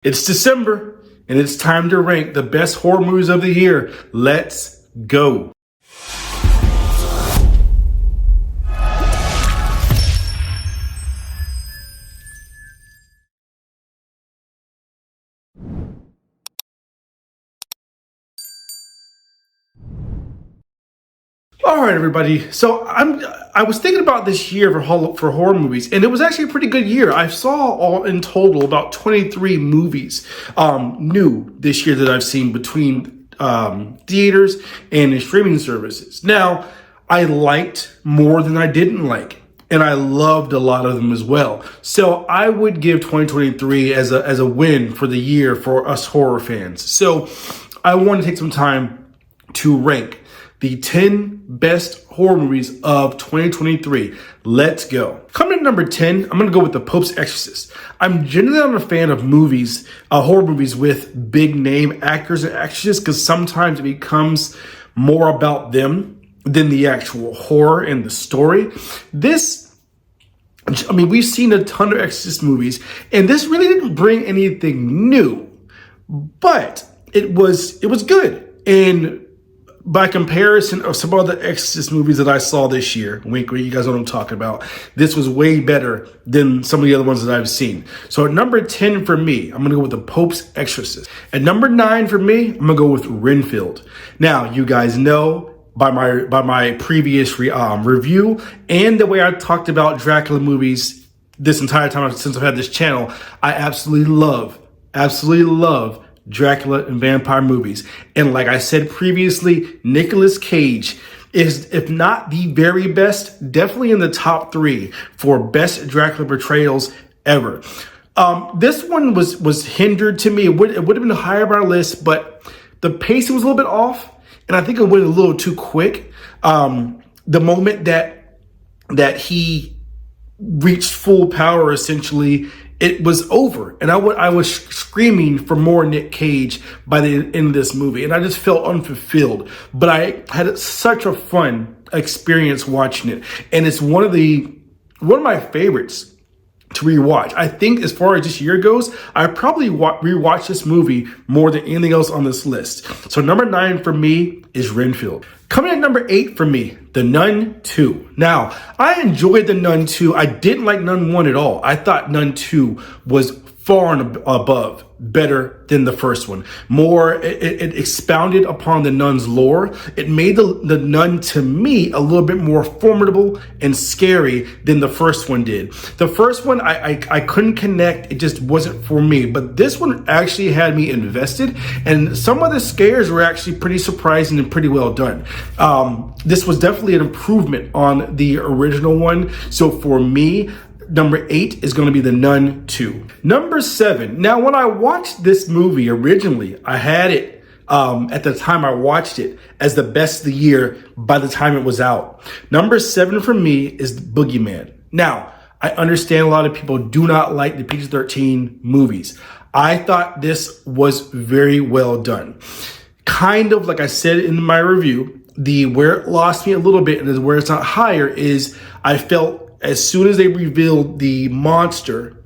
It's December, and it's time to rank the best horror movies of the year. Let's go. All right, everybody. So I was thinking about this year for horror movies, and it was actually a pretty good year. I saw all in total about 23 movies new this year that I've seen between theaters and in streaming services. Now, I liked more than I didn't like, and I loved a lot of them as well. So I would give 2023 as a win for the year for us horror fans. So I want to take some time to rank the 10 best horror movies of 2023. Let's go. Coming at number 10, I'm going to go with The Pope's Exorcist. I'm generally not a fan of movies, horror movies with big name actors and actresses, because sometimes it becomes more about them than the actual horror and the story. We've seen a ton of Exorcist movies, and this really didn't bring anything new, but it was good. And by comparison of some other Exorcist movies that I saw this year, wink, you guys know what I'm talking about, this was way better than some of the other ones that I've seen. So at number 10 for me, I'm going to go with The Pope's Exorcist. At number 9 for me, I'm going to go with Renfield. Now, you guys know by my previous review and the way I talked about Dracula movies this entire time since I've had this channel, I absolutely love Dracula and vampire movies. And like I said previously, Nicolas Cage is, if not the very best, definitely in the top 3 for best Dracula portrayals ever. This one was hindered to me. It would have been higher on our list, but the pacing was a little bit off, and I think it went a little too quick. The moment that he reached full power, essentially, it was over, and I was screaming for more Nick Cage by the end of this movie, and I just felt unfulfilled. But I had such a fun experience watching it, and it's one of my favorites to rewatch. I think as far as this year goes, I probably rewatched this movie more than anything else on this list. So number 9 for me is Renfield. Coming at number 8 for me, The Nun 2. Now, I enjoyed The Nun 2. I didn't like Nun 1 at all. I thought Nun 2 was far and above better than the first one. It expounded upon the nun's lore. It made the nun, to me, a little bit more formidable and scary than the first one did. The first one, I couldn't connect. It just wasn't for me. But this one actually had me invested, and some of the scares were actually pretty surprising and pretty well done. This was definitely an improvement on the original one. So for me, number 8 is going to be The Nun 2. Number 7. Now, when I watched this movie originally, I had it at the time I watched it as the best of the year by the time it was out. Number 7 for me is Boogeyman. Now, I understand a lot of people do not like the PG-13 movies. I thought this was very well done. Kind of like I said in my review, where it lost me a little bit and where it's not higher is I felt as soon as they revealed the monster,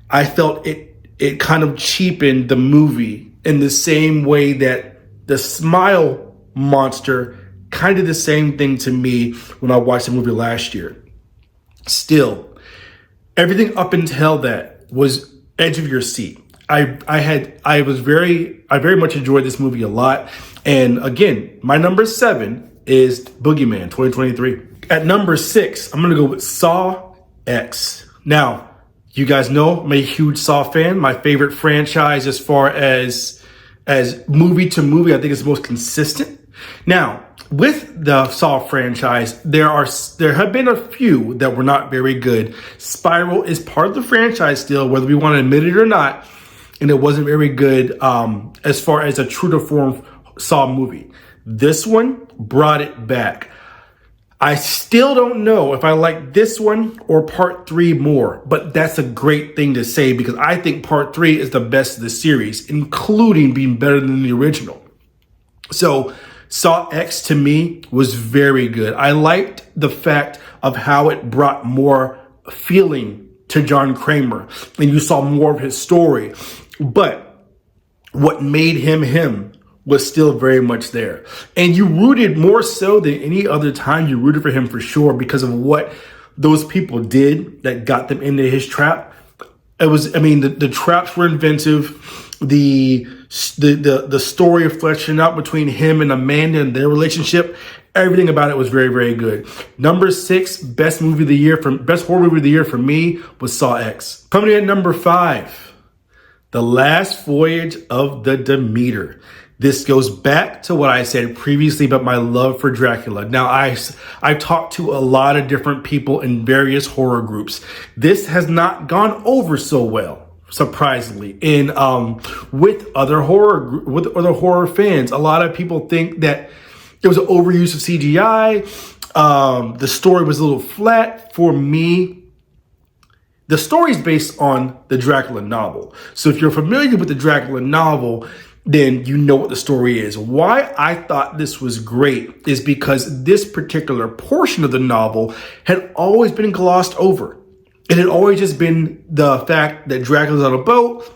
I felt it kind of cheapened the movie in the same way that the Smile monster kind of did the same thing to me when I watched the movie last year. Still, everything up until that was edge of your seat. I very much enjoyed this movie a lot. And again, my number 7 is Boogeyman 2023. At number 6, I'm going to go with Saw X. Now, you guys know I'm a huge Saw fan. My favorite franchise as far as movie to movie, I think it's the most consistent. Now, with the Saw franchise, there have been a few that were not very good. Spiral is part of the franchise still, whether we want to admit it or not, and it wasn't very good as far as a true to form Saw movie. This one brought it back. I still don't know if I like this one or part 3 more, but that's a great thing to say because I think part 3 is the best of the series, including being better than the original. So Saw X to me was very good. I liked the fact of how it brought more feeling to John Kramer, and you saw more of his story. But what made him him was still very much there. And you rooted more so than any other time. You rooted for him for sure because of what those people did that got them into his trap. It was, I mean, the traps were inventive. The story of fleshing out between him and Amanda and their relationship, everything about it was very, very good. Number 6, best horror movie of the year for me was Saw X. Coming in at number 5, The Last Voyage of the Demeter. This goes back to what I said previously about my love for Dracula. Now, I've talked to a lot of different people in various horror groups. This has not gone over so well, surprisingly, with other horror fans. A lot of people think that it was an overuse of CGI. The story was a little flat. For me, the story is based on the Dracula novel. So if you're familiar with the Dracula novel, then you know what the story is. Why I thought this was great is because this particular portion of the novel had always been glossed over. It had always just been the fact that Dracula's on a boat,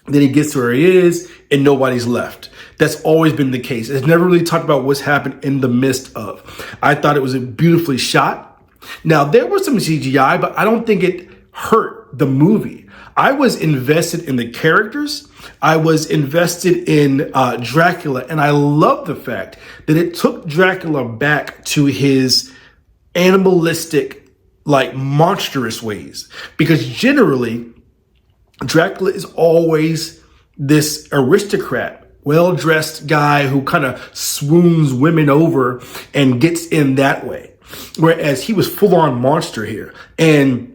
then he gets to where he is, and nobody's left. That's always been the case. It's never really talked about what's happened in the midst of. I thought it was beautifully shot. Now, there was some CGI, but I don't think it hurt the movie. I was invested in the characters. I was invested in Dracula, and I love the fact that it took Dracula back to his animalistic, like monstrous ways. Because generally, Dracula is always this aristocrat, well-dressed guy who kind of swoons women over and gets in that way. Whereas he was full-on monster here. And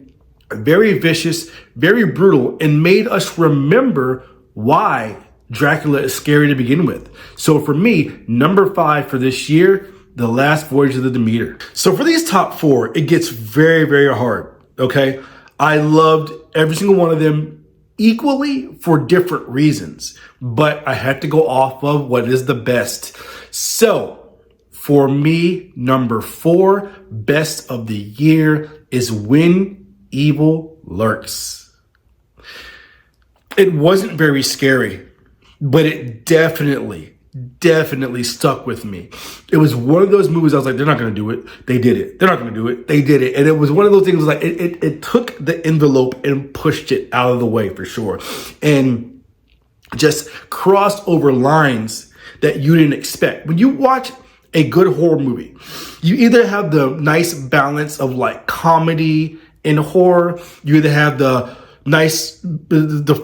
very vicious, very brutal, and made us remember why Dracula is scary to begin with. So for me, number 5 for this year, The Last Voyage of the Demeter. So for these top 4, it gets very, very hard, okay? I loved every single one of them equally for different reasons, but I had to go off of what is the best. So for me, number 4, best of the year is When Evil Lurks. It wasn't very scary, but it definitely stuck with me. It was one of those movies I was like, they're not going to do it. They did it. They're not going to do it. They did it. And it was one of those things like it took the envelope and pushed it out of the way for sure. And just crossed over lines that you didn't expect. When you watch a good horror movie, you either have the nice balance of like comedy and horror, you either have the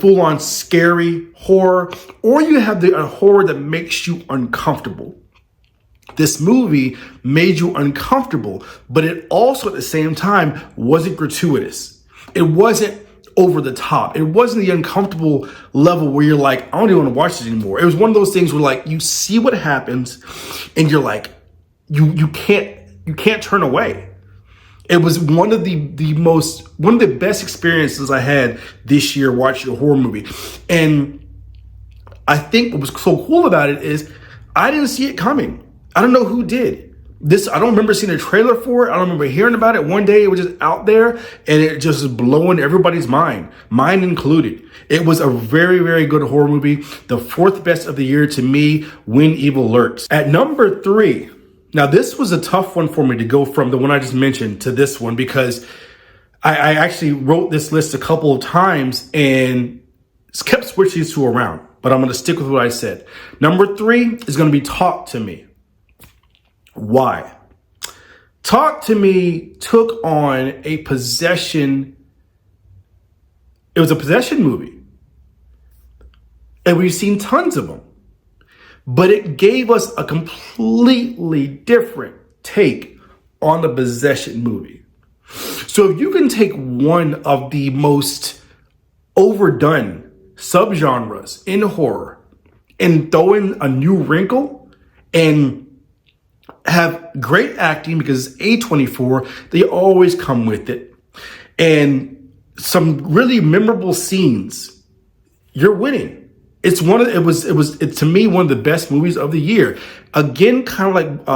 full-on scary horror, or you have the horror that makes you uncomfortable. This movie made you uncomfortable, but it also at the same time wasn't gratuitous. It wasn't over the top. It wasn't the uncomfortable level where you're like, I don't even want to watch this anymore. It was one of those things where like you see what happens and you're like, you can't turn away. It was one of the best experiences I had this year watching a horror movie. And I think what was so cool about it is I didn't see it coming. I don't know who did. I don't remember seeing a trailer for it. I don't remember hearing about it. One day it was just out there and it just was blowing everybody's mind, mine included. It was a very, very good horror movie. The 4th best of the year to me, When Evil Lurks. At number 3, now, this was a tough one for me to go from the one I just mentioned to this one because I actually wrote this list a couple of times and kept switching these two around. But I'm going to stick with what I said. Number 3 is going to be Talk to Me. Why? Talk to Me took on a possession. It was a possession movie. And we've seen tons of them. But it gave us a completely different take on the possession movie. So if you can take one of the most overdone subgenres in horror and throw in a new wrinkle and have great acting because it's A24, they always come with it, and some really memorable scenes, you're winning. It's to me one of the best movies of the year. Again, kind of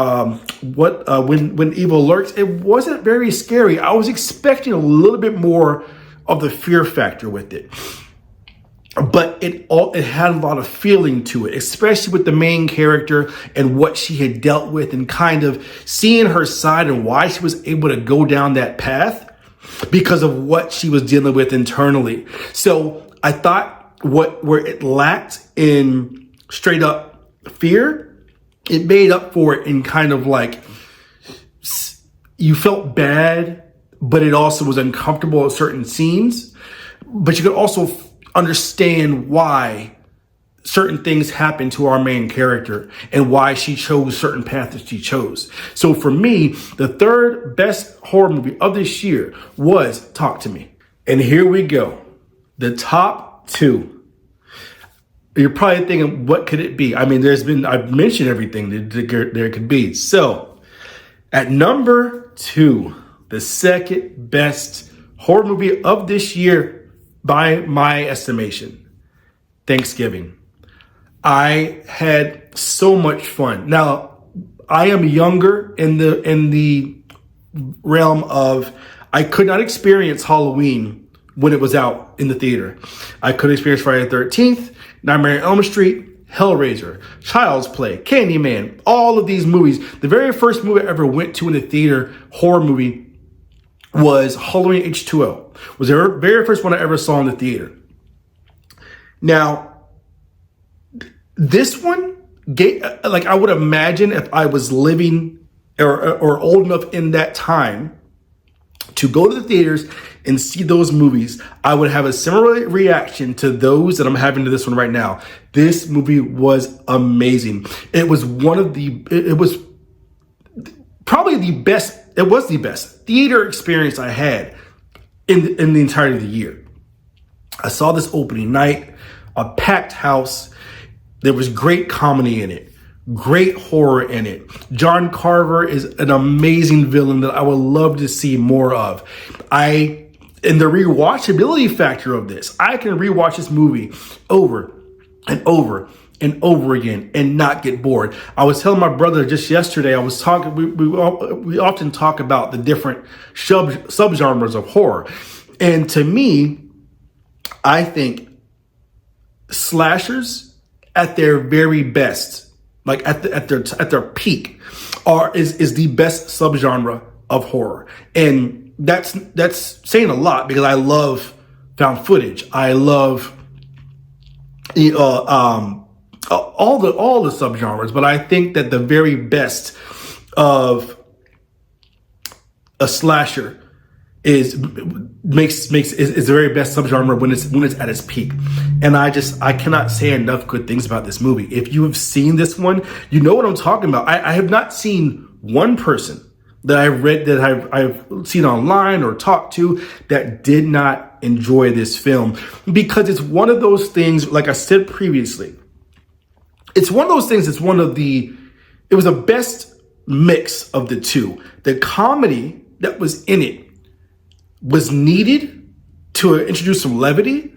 like when Evil Lurks, it wasn't very scary. I was expecting a little bit more of the fear factor with it. but it had a lot of feeling to it, especially with the main character and what she had dealt with, and kind of seeing her side and why she was able to go down that path because of what she was dealing with internally. So I thought where it lacked in straight up fear, it made up for it in kind of like, you felt bad, but it also was uncomfortable at certain scenes. But you could also understand why certain things happened to our main character and why she chose certain paths that she chose. So for me, the third best horror movie of this year was Talk to Me. And here we go. The top two. You're probably thinking, what could it be? I mean, I've mentioned everything that there could be. So at number two, the second best horror movie of this year, by my estimation, Thanksgiving. I had so much fun. Now, I am younger in the realm of, I could not experience Halloween when it was out in the theater. I could experience Friday the 13th, Nightmare on Elm Street, Hellraiser, Child's Play, Candyman, all of these movies. The very first movie I ever went to in the theater, horror movie, was Halloween H2O. Was the very first one I ever saw in the theater. Now, this one, like I would imagine if I was living or old enough in that time to go to the theaters and see those movies, I would have a similar reaction to those that I'm having to this one right now. This movie was amazing. It was probably the best. It was the best theater experience I had in the entirety of the year. I saw this opening night, a packed house. There was great comedy in it, great horror in it. John Carver is an amazing villain that I would love to see more of. And the rewatchability factor of this, I can rewatch this movie over and over and over again and not get bored. I was telling my brother just yesterday, I was talking, we often talk about the different subgenres of horror. And to me, I think slashers at their very best, like at their peak, is the best subgenre of horror. And that's saying a lot, because I love found footage. I love all the subgenres, but I think that the very best of a slasher is the very best subgenre when it's at its peak. And I cannot say enough good things about this movie. If you have seen this one, you know what I'm talking about. I have not seen one person that I've seen online or talked to that did not enjoy this film, because it's one of those things, like I said previously, it's one of those things. It was a best mix of the two. The comedy that was in it was needed to introduce some levity.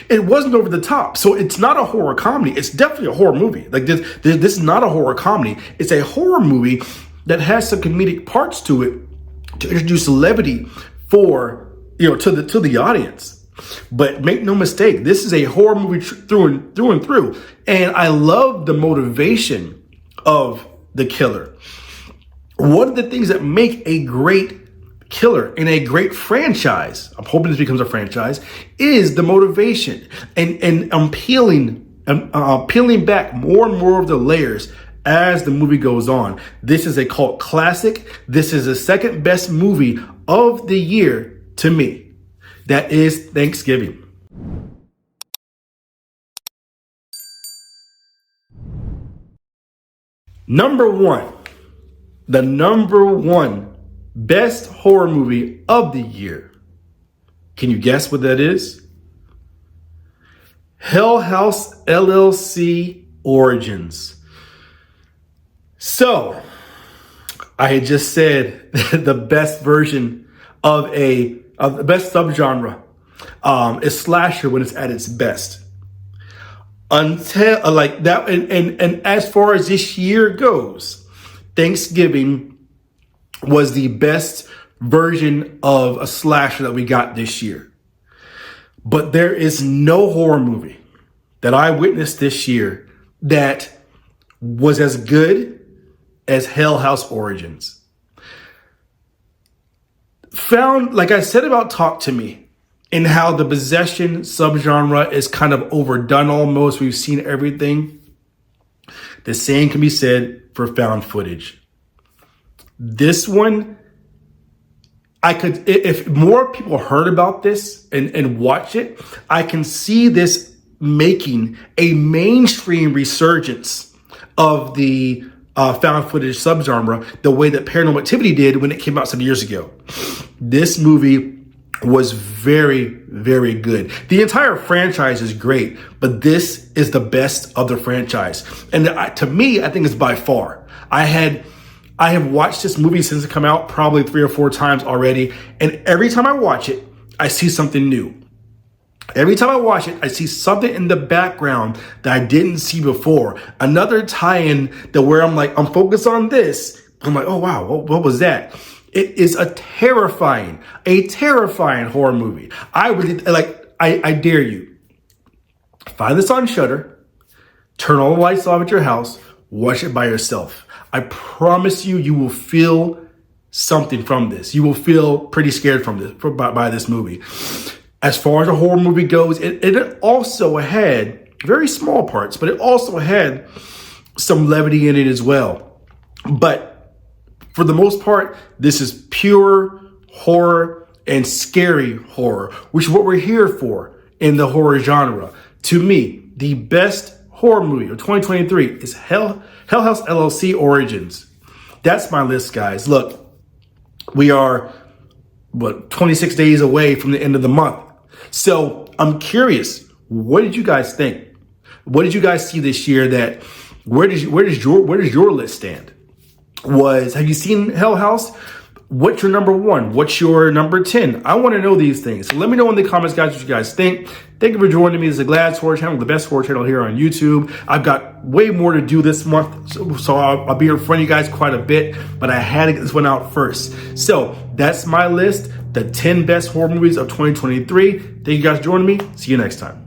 It wasn't over the top. So it's not a horror comedy. It's definitely a horror movie. Like this is not a horror comedy. It's a horror movie that has some comedic parts to it to introduce levity for, to the audience. But make no mistake, this is a horror movie through and through. And I love the motivation of the killer. One of the things that make a great killer in a great franchise, I'm hoping this becomes a franchise, is the motivation and peeling back more and more of the layers as the movie goes on. This is a cult classic. This is the second best movie of the year to me. That is Thanksgiving. Number one, the number one best horror movie of the year. Can you guess what that is? Hell House LLC Origins. So, I had just said the best version of the best subgenre is slasher when it's at its best. Until like that, and as far as this year goes, Thanksgiving was the best version of a slasher that we got this year. But there is no horror movie that I witnessed this year that was as good as Hell House Origins. Found, like I said about Talk to Me, and how the possession subgenre is kind of overdone almost. We've seen everything. The same can be said for found footage. This one, if more people heard about this and watch it, I can see this making a mainstream resurgence of the found footage subgenre the way that Paranormal Activity did when it came out some years ago. This movie was very, very good. The entire franchise is great, but this is the best of the franchise. And to me, I think it's by far. I have watched this movie since it came out probably 3 or 4 times already. And every time I watch it, I see something new. Every time I watch it, I see something in the background that I didn't see before. Another tie-in that where I'm focused on this. I'm like, oh wow, what was that? It is a terrifying horror movie. I dare you. Find this on Shudder, turn all the lights off at your house, watch it by yourself. I promise you, you will feel something from this. You will feel pretty scared by this movie. As far as a horror movie goes, it also had very small parts, but it also had some levity in it as well. But for the most part, this is pure horror and scary horror, which is what we're here for in the horror genre. To me, the best horror movie of 2023 is Hell House LLC Origins. That's my list, guys. Look, we are 26 days away from the end of the month. So I'm curious, what did you guys think? What did you guys see this year? Where does your list stand? Have you seen Hell House? What's your number 1? What's your number 10? I want to know these things. So let me know in the comments, guys, what you guys think. Thank you for joining me. This is the Glad's Horror Channel, the best horror channel here on YouTube. I've got way more to do this month, so I'll be in front of you guys quite a bit, but I had to get this one out first. So that's my list, the 10 best horror movies of 2023. Thank you guys for joining me. See you next time.